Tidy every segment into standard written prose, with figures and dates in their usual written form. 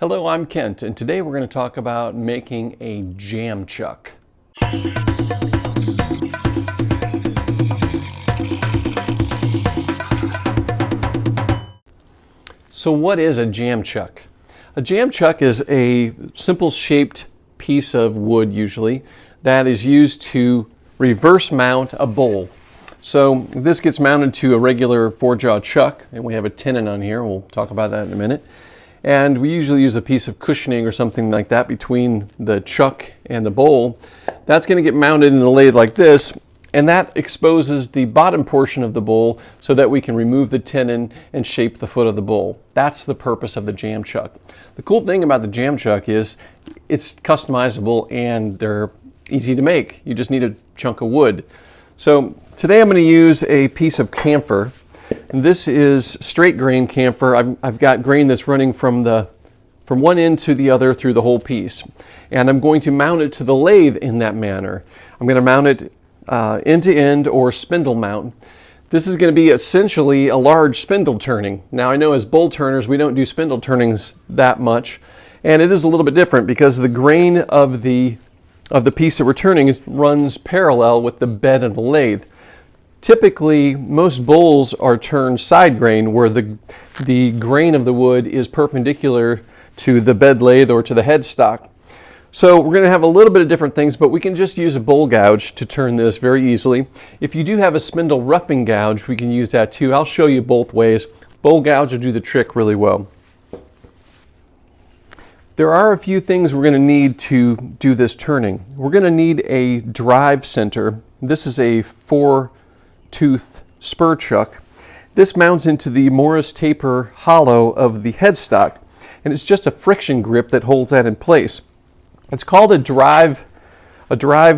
Hello, I'm Kent, and today we're going to talk about making a jam chuck. So what is a jam chuck? A jam chuck is a simple shaped piece of wood usually that is used to reverse mount a bowl. So this gets mounted to a regular 4-jaw chuck, and we have a tenon on here. We'll talk about that in a minute. And we usually use a piece of cushioning or something like that between the chuck and the bowl. That's going to get mounted in the lathe like this, and that exposes the bottom portion of the bowl so that we can remove the tenon and shape the foot of the bowl. That's the purpose of the jam chuck. The cool thing about the jam chuck is it's customizable and they're easy to make. You just need a chunk of wood. So today I'm going to use a piece of camphor. And this is straight grain camphor. I've got grain that's running from one end to the other through the whole piece. And I'm going to mount it to the lathe in that manner. I'm going to mount it end to end or spindle mount. This is going to be essentially a large spindle turning. Now I know as bowl turners we don't do spindle turnings that much, and it is a little bit different because the grain of the piece that we're turning runs parallel with the bed of the lathe. Typically, most bowls are turned side grain, where the grain of the wood is perpendicular to the bed lathe or to the headstock. So we're going to have a little bit of different things, but we can just use a bowl gouge to turn this very easily. If you do have a spindle roughing gouge, we can use that too. I'll show you both ways. Bowl gouge will do the trick really well. There are a few things we're going to need to do this turning. We're going to need a drive center. This is a 4-tooth spur chuck. This mounts into the Morris taper hollow of the headstock, and it's just a friction grip that holds that in place. It's called a drive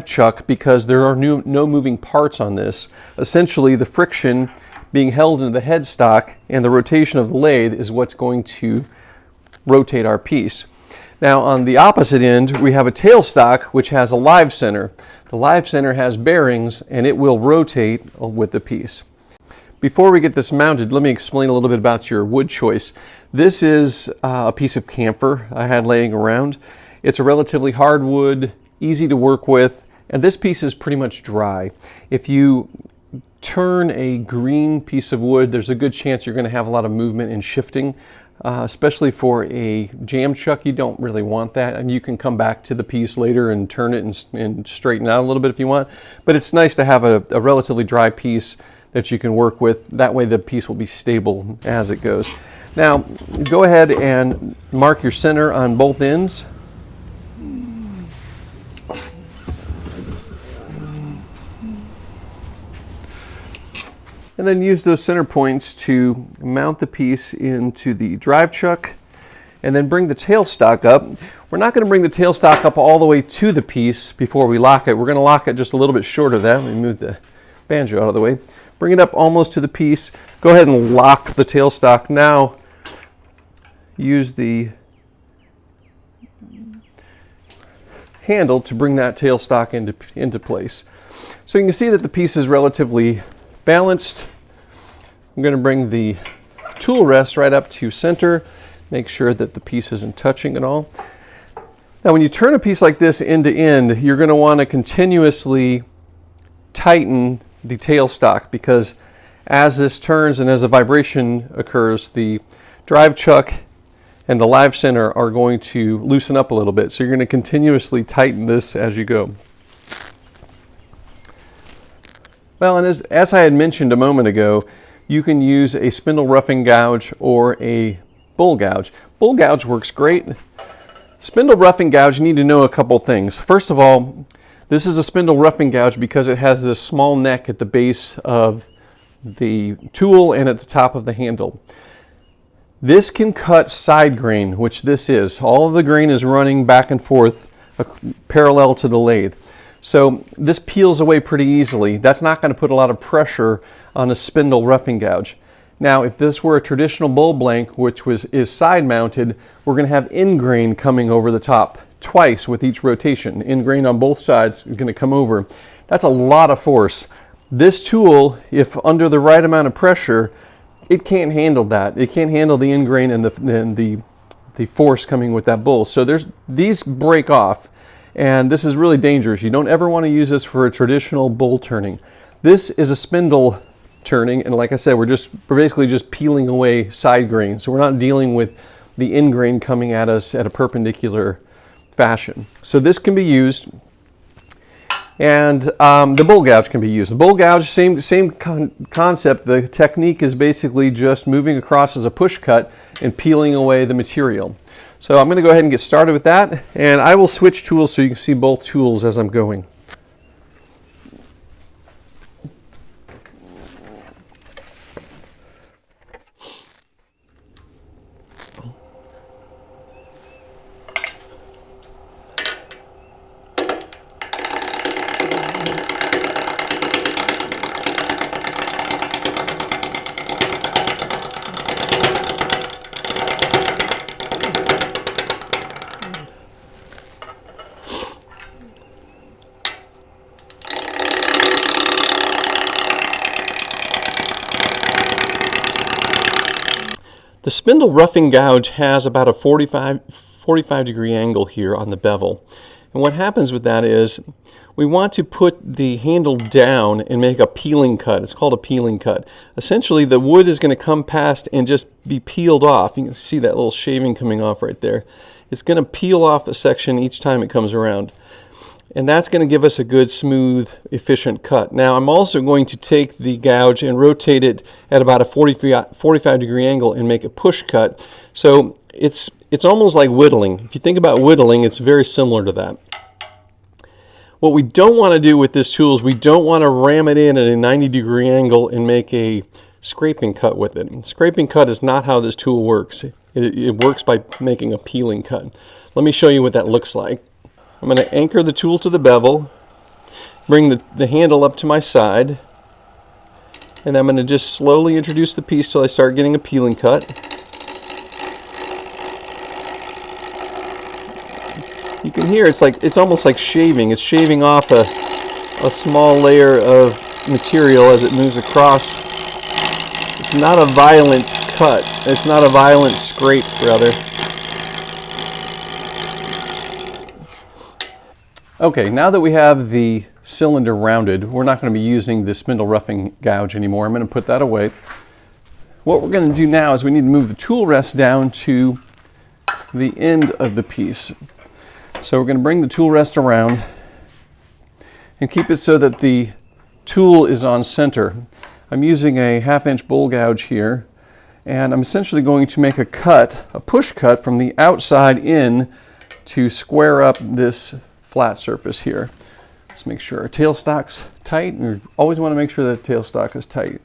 chuck because there are no moving parts on this. Essentially, the friction being held into the headstock and the rotation of the lathe is what's going to rotate our piece. Now on the opposite end, we have a tailstock which has a live center. The live center has bearings and it will rotate with the piece. Before we get this mounted, let me explain a little bit about your wood choice. This is a piece of camphor I had laying around. It's a relatively hard wood, easy to work with, and this piece is pretty much dry. If you turn a green piece of wood, there's a good chance you're going to have a lot of movement and shifting. Especially for a jam chuck, you don't really want that, and you can come back to the piece later and turn it and straighten out a little bit if you want, but it's nice to have a relatively dry piece that you can work with. That way the piece will be stable as it goes. Now go ahead and mark your center on both ends. And then use those center points to mount the piece into the drive chuck, and then bring the tailstock up. We're not going to bring the tailstock up all the way to the piece before we lock it. We're going to lock it just a little bit short of that. Let me move the banjo out of the way. Bring it up almost to the piece. Go ahead and lock the tailstock. Now use the handle to bring that tailstock into place. So you can see that the piece is relatively balanced. I'm going to bring the tool rest right up to center, make sure that the piece isn't touching at all. Now when you turn a piece like this end to end, you're going to want to continuously tighten the tailstock, because as this turns and as a vibration occurs, the drive chuck and the live center are going to loosen up a little bit. So you're going to continuously tighten this as you go. Well, and as I had mentioned a moment ago, you can use a spindle roughing gouge or a bowl gouge. Bowl gouge works great. Spindle roughing gouge, you need to know a couple things. First of all, this is a spindle roughing gouge because it has this small neck at the base of the tool and at the top of the handle. This can cut side grain, which this is. All of the grain is running back and forth parallel to the lathe. So this peels away pretty easily. That's not going to put a lot of pressure on a spindle roughing gouge. Now, if this were a traditional bowl blank, which is side mounted, we're going to have end grain coming over the top twice with each rotation. End grain on both sides is going to come over. That's a lot of force. This tool, if under the right amount of pressure, it can't handle that. It can't handle the end grain and the the force coming with that bowl. So these break off, and this is really dangerous. You don't ever want to use this for a traditional bowl turning. This is a spindle turning, and like I said, we're basically just peeling away side grain. So we're not dealing with the end grain coming at us at a perpendicular fashion. So this can be used, and the bowl gouge can be used. The bowl gouge, same concept. The technique is basically just moving across as a push cut and peeling away the material. So I'm going to go ahead and get started with that, and I will switch tools so you can see both tools as I'm going. The spindle roughing gouge has about a 45 degree angle here on the bevel. And what happens with that is we want to put the handle down and make a peeling cut. It's called a peeling cut. Essentially, the wood is going to come past and just be peeled off. You can see that little shaving coming off right there. It's going to peel off a section each time it comes around. And that's going to give us a good, smooth, efficient cut. Now, I'm also going to take the gouge and rotate it at about a 45 degree angle and make a push cut. So it's almost like whittling. If you think about whittling, it's very similar to that. What we don't want to do with this tool is we don't want to ram it in at a 90 degree angle and make a scraping cut with it. And scraping cut is not how this tool works. It works by making a peeling cut. Let me show you what that looks like. I'm going to anchor the tool to the bevel, bring the handle up to my side, and I'm going to just slowly introduce the piece till I start getting a peeling cut. You can hear it's almost like shaving. It's shaving off a small layer of material as it moves across. It's not a violent cut. It's not a violent scrape, rather. Okay, now that we have the cylinder rounded, we're not going to be using the spindle roughing gouge anymore. I'm going to put that away. What we're going to do now is we need to move the tool rest down to the end of the piece. So we're going to bring the tool rest around and keep it so that the tool is on center. I'm using a 1/2 inch bowl gouge here, and I'm essentially going to make a cut, a push cut from the outside in to square up this flat surface here. Let's make sure our tailstock's tight, and we always want to make sure that the tailstock is tight.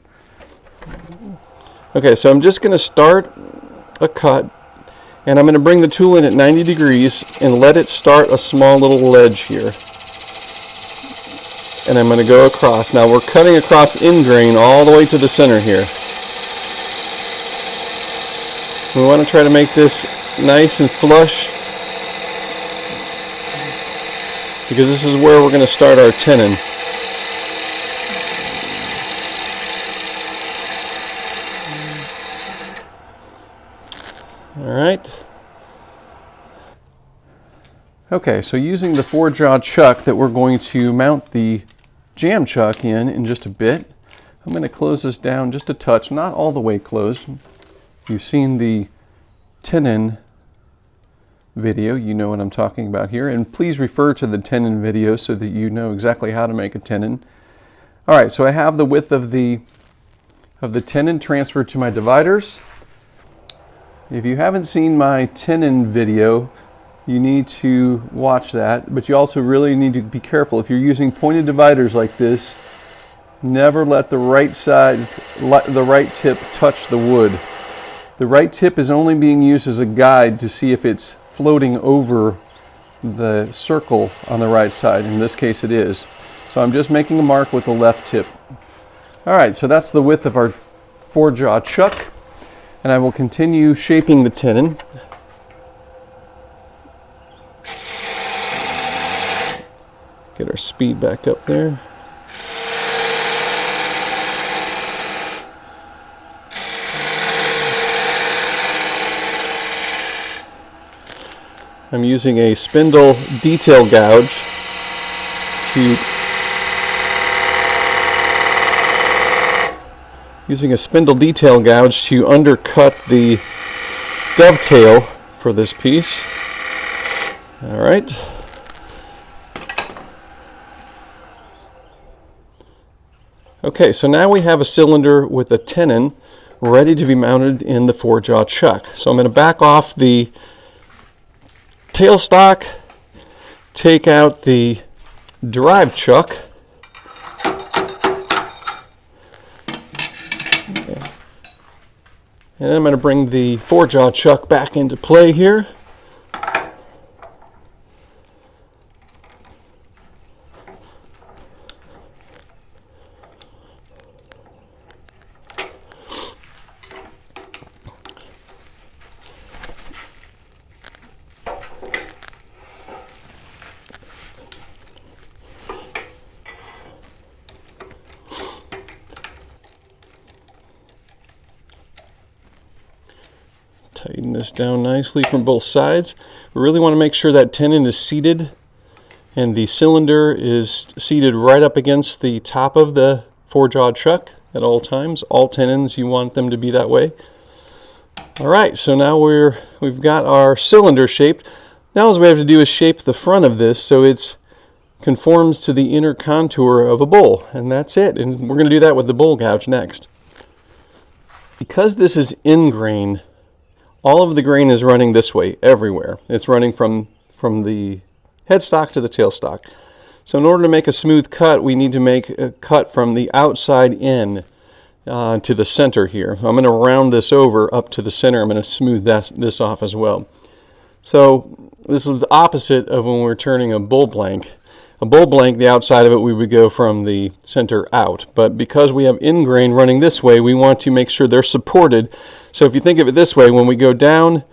Okay, so I'm just going to start a cut, and I'm going to bring the tool in at 90 degrees and let it start a small little ledge here. And I'm going to go across. Now we're cutting across end grain all the way to the center here. We want to try to make this nice and flush, because this is where we're going to start our tenon. All right. Okay, so using the 4-jaw chuck that we're going to mount the jam chuck in just a bit, I'm going to close this down just a touch, not all the way closed. You've seen the tenon video, you know what I'm talking about here, and please refer to the tenon video so that you know exactly how to make a tenon. All right, so I have the width of the tenon transferred to my dividers. If you haven't seen my tenon video, you need to watch that, but you also really need to be careful. If you're using pointed dividers like this, never let the right tip touch the wood. The right tip is only being used as a guide to see if it's floating over the circle on the right side. In this case it is. So I'm just making a mark with the left tip. Alright, so that's the width of our 4-jaw chuck, and I will continue shaping the tenon. Get our speed back up there. I'm using a spindle detail gouge to undercut the dovetail for this piece. All right. Okay, so now we have a cylinder with a tenon ready to be mounted in the 4-jaw chuck. So I'm going to back off the tailstock, take out the drive chuck, and then I'm going to bring the 4-jaw chuck back into play here. Tighten this down nicely from both sides. We really want to make sure that tenon is seated and the cylinder is seated right up against the top of the 4-jaw chuck at all times. All tenons, you want them to be that way. All right, so now we've got our cylinder shaped. Now all we have to do is shape the front of this so it conforms to the inner contour of a bowl, and that's it. And we're going to do that with the bowl gouge next. Because this is in grain, all of the grain is running this way everywhere. It's running from the headstock to the tailstock. So in order to make a smooth cut, we need to make a cut from the outside in to the center here. I'm going to round this over up to the center. I'm going to smooth this off as well. So this is the opposite of when we're turning a bull blank. A bull blank, the outside of it, we would go from the center out. But because we have in grain running this way, we want to make sure they're supported. So if you think of it this way, when we go down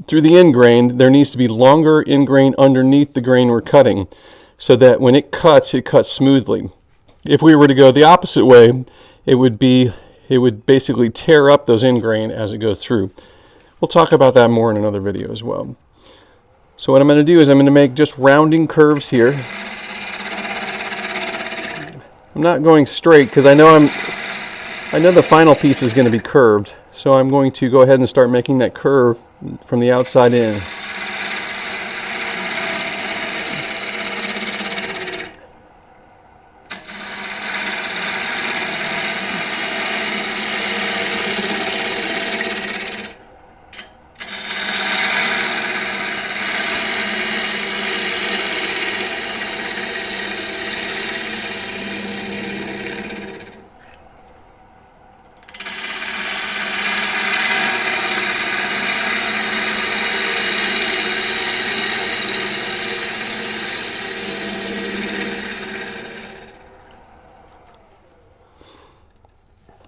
through the in grain, there needs to be longer in grain underneath the grain we're cutting, so that when it cuts smoothly. If we were to go the opposite way, it would basically tear up those in grain as it goes through. We'll talk about that more in another video as well. So what I'm going to do is I'm going to make just rounding curves here. I'm not going straight because I know the final piece is going to be curved. So I'm going to go ahead and start making that curve from the outside in.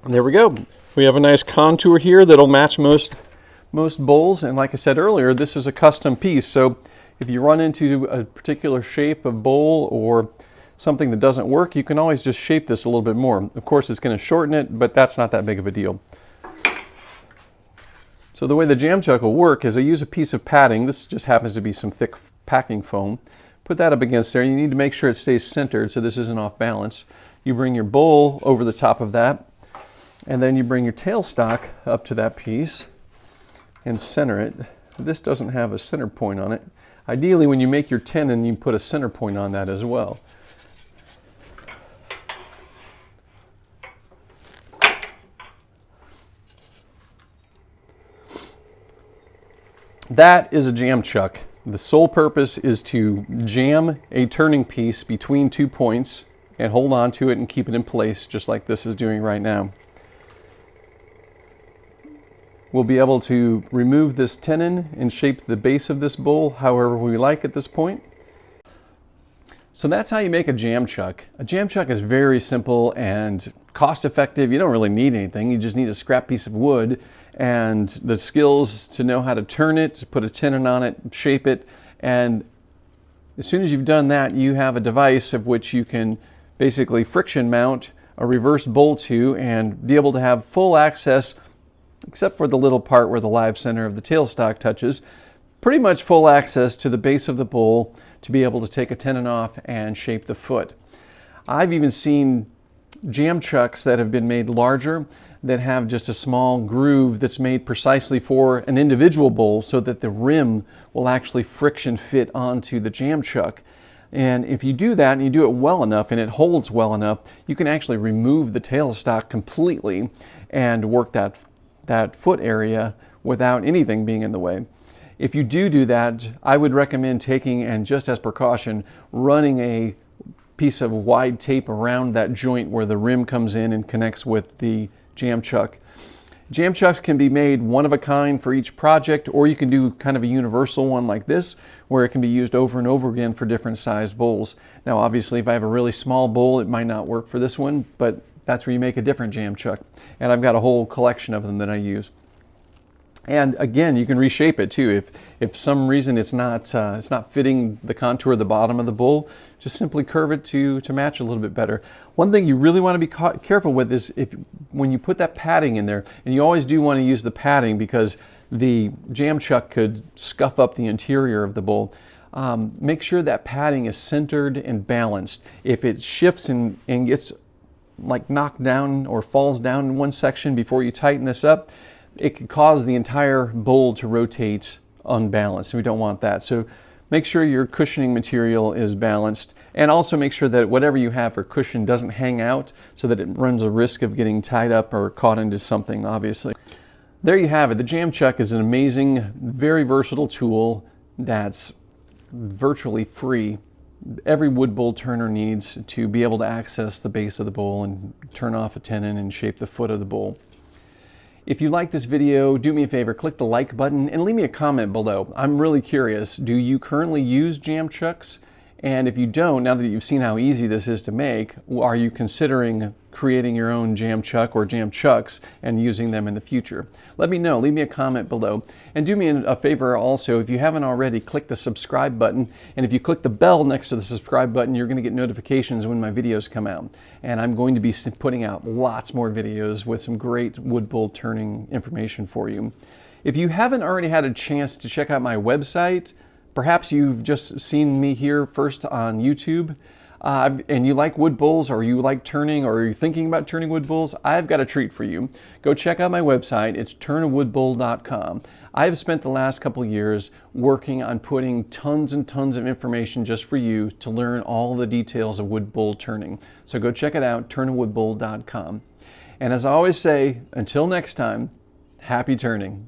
And there we go. We have a nice contour here that'll match most bowls. And like I said earlier, this is a custom piece. So if you run into a particular shape of bowl or something that doesn't work, you can always just shape this a little bit more. Of course, it's going to shorten it, but that's not that big of a deal. So the way the jam chuck will work is I use a piece of padding. This just happens to be some thick packing foam. Put that up against there. You need to make sure it stays centered so this isn't off balance. You bring your bowl over the top of that, and then you bring your tailstock up to that piece and center it. This doesn't have a center point on it. Ideally, when you make your tenon, you put a center point on that as well. That is a jam chuck. The sole purpose is to jam a turning piece between 2 points and hold on to it and keep it in place, just like this is doing right now. We'll be able to remove this tenon and shape the base of this bowl however we like at this point. So that's how you make a jam chuck. A jam chuck is very simple and cost effective. You don't really need anything. You just need a scrap piece of wood and the skills to know how to turn it, to put a tenon on it, shape it, and as soon as you've done that, you have a device of which you can basically friction mount a reverse bowl to and be able to have full access, except for the little part where the live center of the tailstock touches, pretty much full access to the base of the bowl to be able to take a tenon off and shape the foot. I've even seen jam chucks that have been made larger that have just a small groove that's made precisely for an individual bowl so that the rim will actually friction fit onto the jam chuck. And if you do that and you do it well enough and it holds well enough, you can actually remove the tailstock completely and work that foot area without anything being in the way. If you do that, I would recommend taking, and just as precaution, running a piece of wide tape around that joint where the rim comes in and connects with the jam chuck. Jam chucks can be made one of a kind for each project, or you can do kind of a universal one like this where it can be used over and over again for different sized bowls. Now obviously if I have a really small bowl it might not work for this one, but that's where you make a different jam chuck. And I've got a whole collection of them that I use. And again, you can reshape it too. If some reason it's not fitting the contour of the bottom of the bowl, just simply curve it to match a little bit better. One thing you really want to be careful with is when you put that padding in there, and you always do want to use the padding because the jam chuck could scuff up the interior of the bowl. Make sure that padding is centered and balanced. If it shifts and gets like knocked down or falls down in one section before you tighten this up, it could cause the entire bowl to rotate unbalanced, and we don't want that. So make sure your cushioning material is balanced, and also make sure that whatever you have for cushion doesn't hang out so that it runs a risk of getting tied up or caught into something, obviously. There you have it. The jam chuck is an amazing, very versatile tool that's virtually free. Every wood bowl turner needs to be able to access the base of the bowl and turn off a tenon and shape the foot of the bowl. If you like this video, do me a favor, click the like button and leave me a comment below. I'm really curious, do you currently use jam chucks? And if you don't, now that you've seen how easy this is to make, are you considering creating your own jam chuck or jam chucks and using them in the future? Let me know, leave me a comment below. And do me a favor also, if you haven't already, click the subscribe button. And if you click the bell next to the subscribe button, you're gonna get notifications when my videos come out. And I'm going to be putting out lots more videos with some great wood bowl turning information for you. If you haven't already had a chance to check out my website, perhaps you've just seen me here first on YouTube, and you like wood bowls, or you like turning, or you're thinking about turning wood bowls, I've got a treat for you. Go check out my website. It's turnawoodbowl.com. I've spent the last couple years working on putting tons and tons of information just for you to learn all the details of wood bowl turning. So go check it out, turnawoodbowl.com. And as I always say, until next time, happy turning.